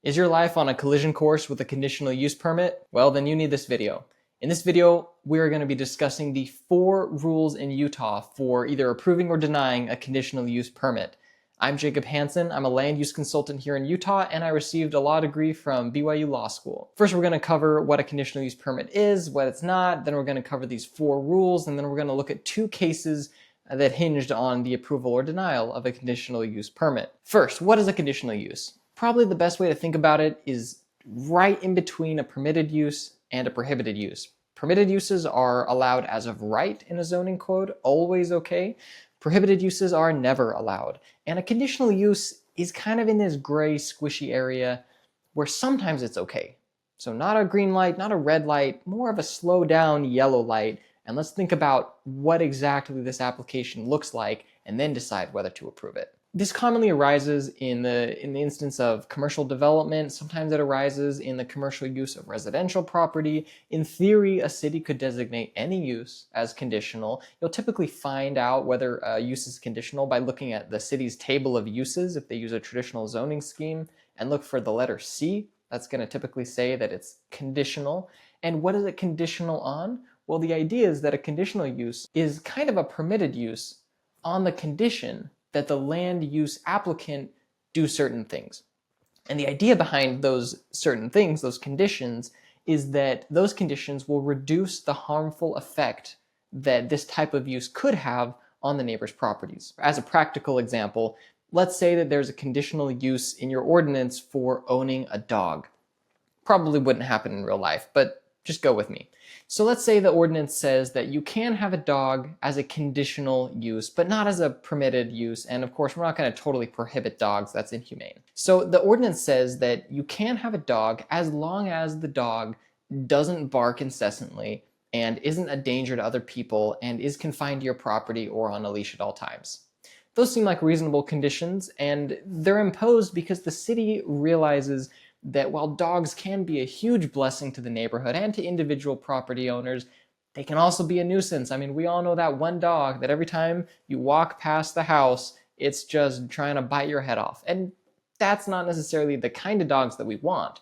Is your life on a collision course with a conditional use permit? Well, then you need this video. In this video, we're going to be discussing the 4 rules in Utah for either approving or denying a conditional use permit. I'm Jacob Hansen. I'm a land use consultant here in Utah, and I received a law degree from BYU Law School. First, we're going to cover what a conditional use permit is, what it's not, then we're going to cover these 4 rules, and then we're going to look at 2 cases that hinged on the approval or denial of a conditional use permit. First, what is a conditional use? Probably the best way to think about it is right in between a permitted use and a prohibited use. Permitted uses are allowed as of right in a zoning code, always okay. Prohibited uses are never allowed. And a conditional use is kind of in this gray, squishy area where sometimes it's okay. So not a green light, not a red light, more of a slow down yellow light. And let's think about what exactly this application looks like and then decide whether to approve it. This commonly arises in the instance of commercial development. Sometimes it arises in the commercial use of residential property. In theory, a city could designate any use as conditional. You'll typically find out whether a use is conditional by looking at the city's table of uses if they use a traditional zoning scheme, and look for the letter C. That's going to typically say that it's conditional. And what is it conditional on? Well, the idea is that a conditional use is kind of a permitted use on the condition that the land use applicant do certain things. And the idea behind those certain things, those conditions, is that those conditions will reduce the harmful effect that this type of use could have on the neighbor's properties. As a practical example, let's say that there's a conditional use in your ordinance for owning a dog. Probably wouldn't happen in real life, but just go with me. So let's say the ordinance says that you can have a dog as a conditional use, but not as a permitted use. And of course, we're not going to totally prohibit dogs. That's inhumane. So the ordinance says that you can have a dog as long as the dog doesn't bark incessantly and isn't a danger to other people and is confined to your property or on a leash at all times. Those seem like reasonable conditions, and they're imposed because the city realizes that while dogs can be a huge blessing to the neighborhood and to individual property owners, they can also be a nuisance. I mean, we all know that one dog that every time you walk past the house, it's just trying to bite your head off. And that's not necessarily the kind of dogs that we want.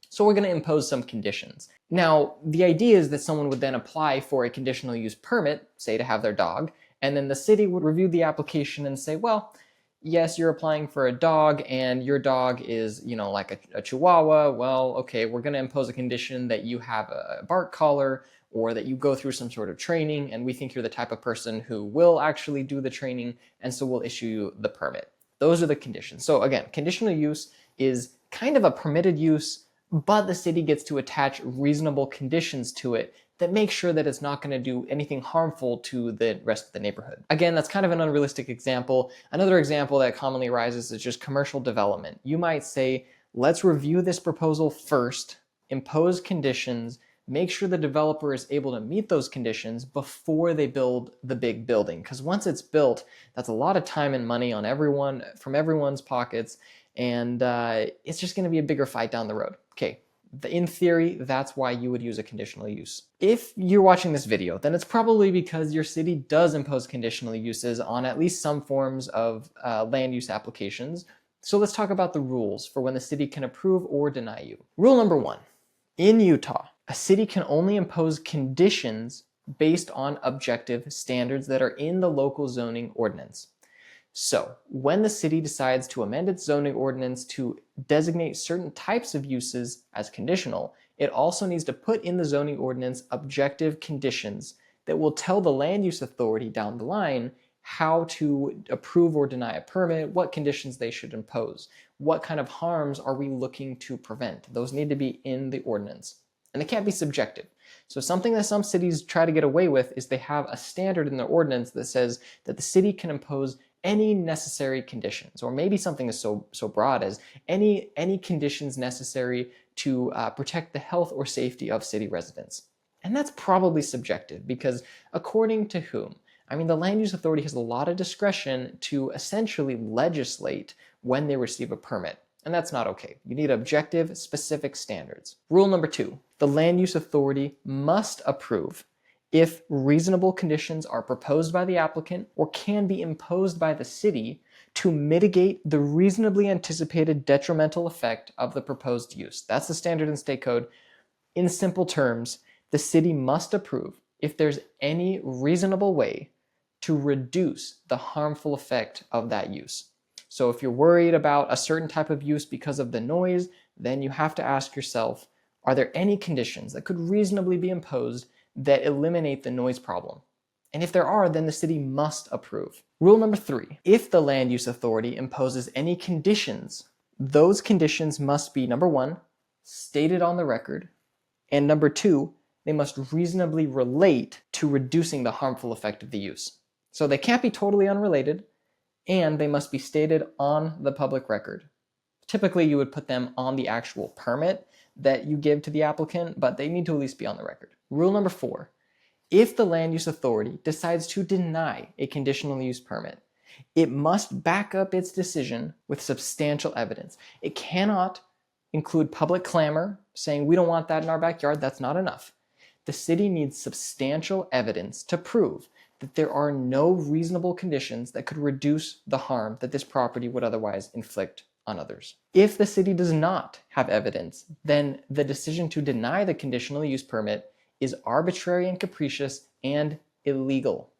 So we're going to impose some conditions. Now, the idea is that someone would then apply for a conditional use permit, say to have their dog, and then the city would review the application and say, well, yes, you're applying for a dog and your dog is, like a Chihuahua. Well, okay, we're going to impose a condition that you have a bark collar or that you go through some sort of training, and we think you're the type of person who will actually do the training, and so we'll issue you the permit. Those are the conditions. So again, conditional use is kind of a permitted use, but the city gets to attach reasonable conditions to it that make sure that it's not going to do anything harmful to the rest of the neighborhood. Again, that's kind of an unrealistic example. Another example that commonly arises is just commercial development. You might say, let's review this proposal first, impose conditions, make sure the developer is able to meet those conditions before they build the big building. Because once it's built, that's a lot of time and money on everyone, from everyone's pockets, and it's just going to be a bigger fight down the road. Okay. In theory, that's why you would use a conditional use. If you're watching this video, then it's probably because your city does impose conditional uses on at least some forms of land use applications. So let's talk about the rules for when the city can approve or deny you. Rule number 1. In Utah, a city can only impose conditions based on objective standards that are in the local zoning ordinance. So when the city decides to amend its zoning ordinance to designate certain types of uses as conditional, it also needs to put in the zoning ordinance objective conditions that will tell the land use authority down the line how to approve or deny a permit, what conditions they should impose, what kind of harms are we looking to prevent. Those need to be in the ordinance. And they can't be subjective. So something that some cities try to get away with is they have a standard in their ordinance that says that the city can impose any necessary conditions, or maybe something is so broad as any conditions necessary to protect the health or safety of city residents. And that's probably subjective, because according to whom? I mean, the land use authority has a lot of discretion to essentially legislate when they receive a permit. And that's not okay. You need objective, specific standards. Rule number 2, the land use authority must approve if reasonable conditions are proposed by the applicant or can be imposed by the city to mitigate the reasonably anticipated detrimental effect of the proposed use. That's the standard in state code. In simple terms, the city must approve if there's any reasonable way to reduce the harmful effect of that use. So if you're worried about a certain type of use because of the noise, then you have to ask yourself, are there any conditions that could reasonably be imposed that eliminate the noise problem? And if there are, then the city must approve. Rule number 3, if the land use authority imposes any conditions, those conditions must be, number 1, stated on the record, and number 2, they must reasonably relate to reducing the harmful effect of the use. So they can't be totally unrelated, and they must be stated on the public record. Typically, you would put them on the actual permit that you give to the applicant, but they need to at least be on the record. Rule number 4, if the land use authority decides to deny a conditional use permit, it must back up its decision with substantial evidence. It cannot include public clamor saying, we don't want that in our backyard. That's not enough. The city needs substantial evidence to prove that there are no reasonable conditions that could reduce the harm that this property would otherwise inflict on others. If the city does not have evidence, then the decision to deny the conditional use permit is arbitrary and capricious and illegal.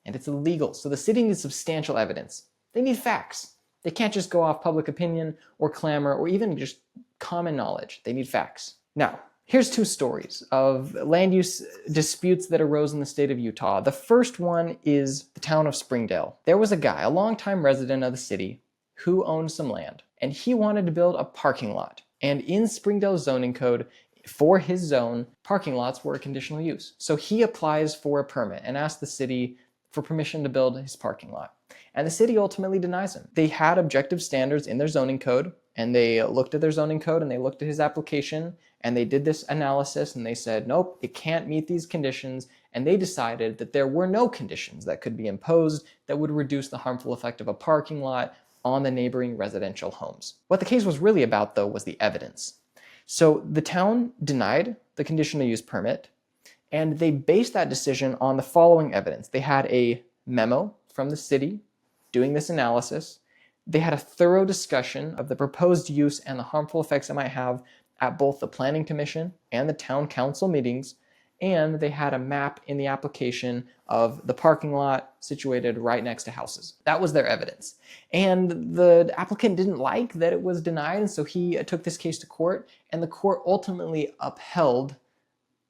And it's illegal. So the city needs substantial evidence. They need facts. They can't just go off public opinion or clamor or even just common knowledge. They need facts. Now, here's 2 stories of land use disputes that arose in the state of Utah. The first one is the town of Springdale. There was a guy, a longtime resident of the city, who owned some land, and he wanted to build a parking lot. And in Springdale's zoning code, for his zone, parking lots were a conditional use. So he applies for a permit and asks the city for permission to build his parking lot. And the city ultimately denies him. They had objective standards in their zoning code, and they looked at their zoning code and they looked at his application and they did this analysis and they said, nope, it can't meet these conditions. And they decided that there were no conditions that could be imposed that would reduce the harmful effect of a parking lot on the neighboring residential homes. What the case was really about, though, was the evidence. So the town denied the conditional use permit, and they based that decision on the following evidence. They had a memo from the city doing this analysis. They had a thorough discussion of the proposed use and the harmful effects it might have at both the Planning Commission and the Town Council meetings, and they had a map in the application of the parking lot situated right next to houses. That was their evidence. And the applicant didn't like that it was denied, and so he took this case to court, and the court ultimately upheld,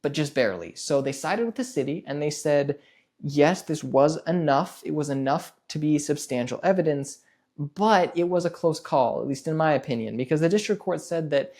but just barely. So they sided with the city, and they said, yes, this was enough. It was enough to be substantial evidence, but it was a close call, at least in my opinion, because the district court said that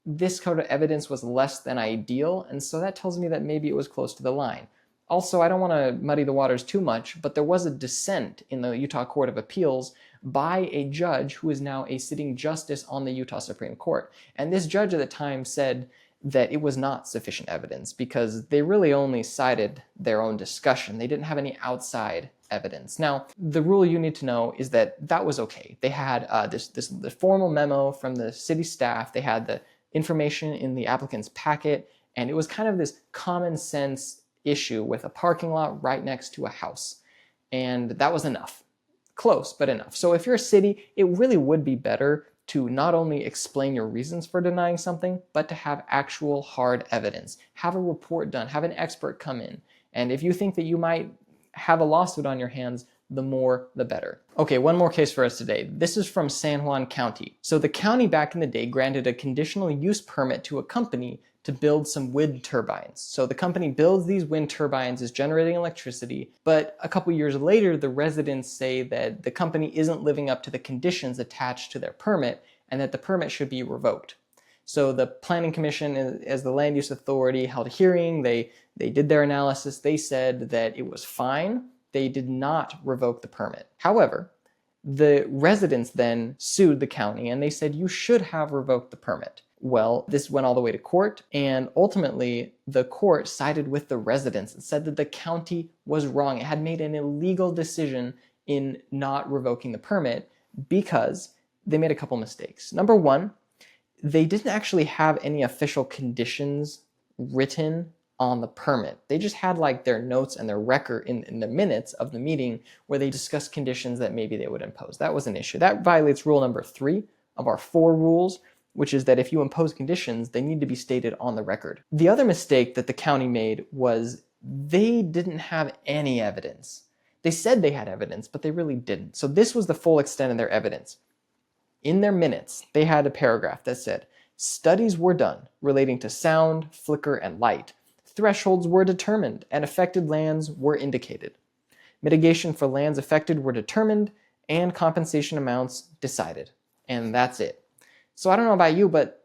this kind of evidence was less than ideal, and so that tells me that maybe it was close to the line. Also, I don't want to muddy the waters too much, but there was a dissent in the Utah Court of Appeals by a judge who is now a sitting justice on the Utah Supreme Court. And this judge at the time said that it was not sufficient evidence because they really only cited their own discussion. They didn't have any outside evidence. Now, the rule you need to know is that that was okay. They had the formal memo from the city staff. They had the information in the applicant's packet, and it was kind of this common sense issue with a parking lot right next to a house. And that was enough. Close, but enough. So if you're a city, it really would be better to not only explain your reasons for denying something, but to have actual hard evidence. Have a report done, have an expert come in. And if you think that you might have a lawsuit on your hands, the more, the better. Okay, one more case for us today. This is from San Juan County. So the county back in the day granted a conditional use permit to a company to build some wind turbines. So the company builds these wind turbines, is generating electricity, but a couple years later, the residents say that the company isn't living up to the conditions attached to their permit and that the permit should be revoked. So the Planning Commission, as the land use authority, held a hearing. They did their analysis. They said that it was fine. They did not revoke the permit. However, the residents then sued the county and they said, you should have revoked the permit. Well, this went all the way to court, and ultimately the court sided with the residents and said that the county was wrong. It had made an illegal decision in not revoking the permit because they made a couple mistakes. Number one, they didn't actually have any official conditions written on the permit. They just had like their notes and their record in the minutes of the meeting where they discussed conditions that maybe they would impose. That was an issue. That violates rule number 3 of our 4 rules, which is that if you impose conditions, they need to be stated on the record. The other mistake that the county made was they didn't have any evidence. They said they had evidence, but they really didn't. So this was the full extent of their evidence. In their minutes, they had a paragraph that said, studies were done relating to sound, flicker, and light. Thresholds were determined and affected lands were indicated. Mitigation for lands affected were determined and compensation amounts decided. And that's it. So I don't know about you, but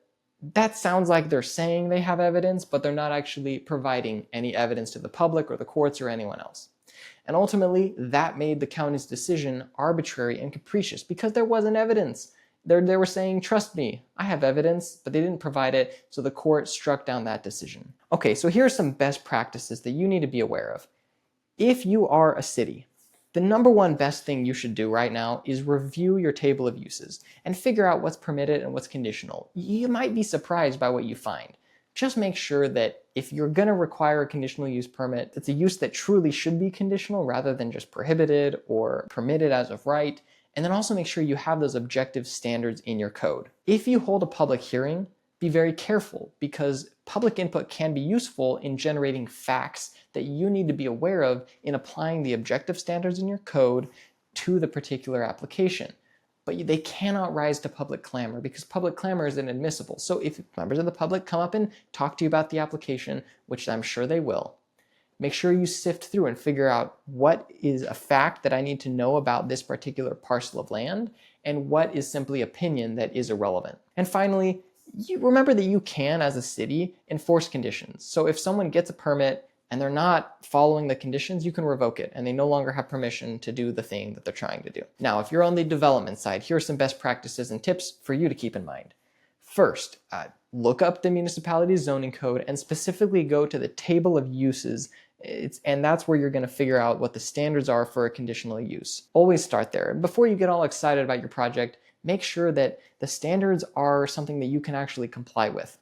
that sounds like they're saying they have evidence, but they're not actually providing any evidence to the public or the courts or anyone else. And ultimately, that made the county's decision arbitrary and capricious because there wasn't evidence. They were saying, trust me, I have evidence, but they didn't provide it, so the court struck down that decision. Okay, so here are some best practices that you need to be aware of. If you are a city, the number one best thing you should do right now is review your table of uses and figure out what's permitted and what's conditional. You might be surprised by what you find. Just make sure that if you're going to require a conditional use permit, it's a use that truly should be conditional rather than just prohibited or permitted as of right. And then also make sure you have those objective standards in your code. If you hold a public hearing, be very careful because public input can be useful in generating facts that you need to be aware of in applying the objective standards in your code to the particular application. But they cannot rise to public clamor because public clamor is inadmissible. So if members of the public come up and talk to you about the application, which I'm sure they will, make sure you sift through and figure out what is a fact that I need to know about this particular parcel of land and what is simply opinion that is irrelevant. And finally, you remember that you can, as a city, enforce conditions. So if someone gets a permit and they're not following the conditions, you can revoke it and they no longer have permission to do the thing that they're trying to do. Now, if you're on the development side, here are some best practices and tips for you to keep in mind. First, look up the municipality's zoning code and specifically go to the table of uses. And that's where you're going to figure out what the standards are for a conditional use. Always start there. And before you get all excited about your project, make sure that the standards are something that you can actually comply with.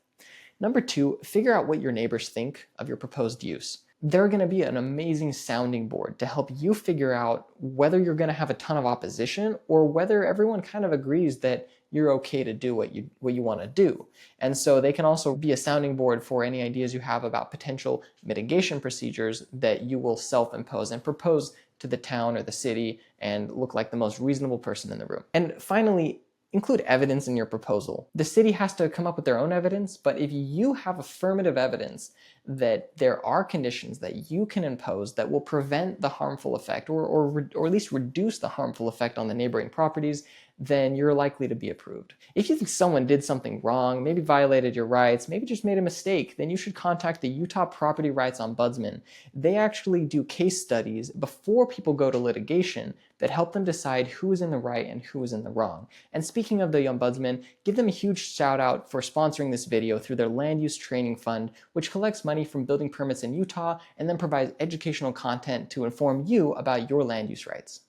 Number 2, figure out what your neighbors think of your proposed use. They're going to be an amazing sounding board to help you figure out whether you're going to have a ton of opposition or whether everyone kind of agrees that you're okay to do what you want to do. And so they can also be a sounding board for any ideas you have about potential mitigation procedures that you will self-impose and propose to the town or the city and look like the most reasonable person in the room. And finally, include evidence in your proposal. The city has to come up with their own evidence, but if you have affirmative evidence that there are conditions that you can impose that will prevent the harmful effect or at least reduce the harmful effect on the neighboring properties, then you're likely to be approved. If you think someone did something wrong, maybe violated your rights, maybe just made a mistake, then you should contact the Utah Property Rights Ombudsman. They actually do case studies before people go to litigation that help them decide who is in the right and who is in the wrong. And speaking of the Ombudsman, give them a huge shout out for sponsoring this video through their Land Use Training Fund, which collects money from building permits in Utah and then provides educational content to inform you about your land use rights.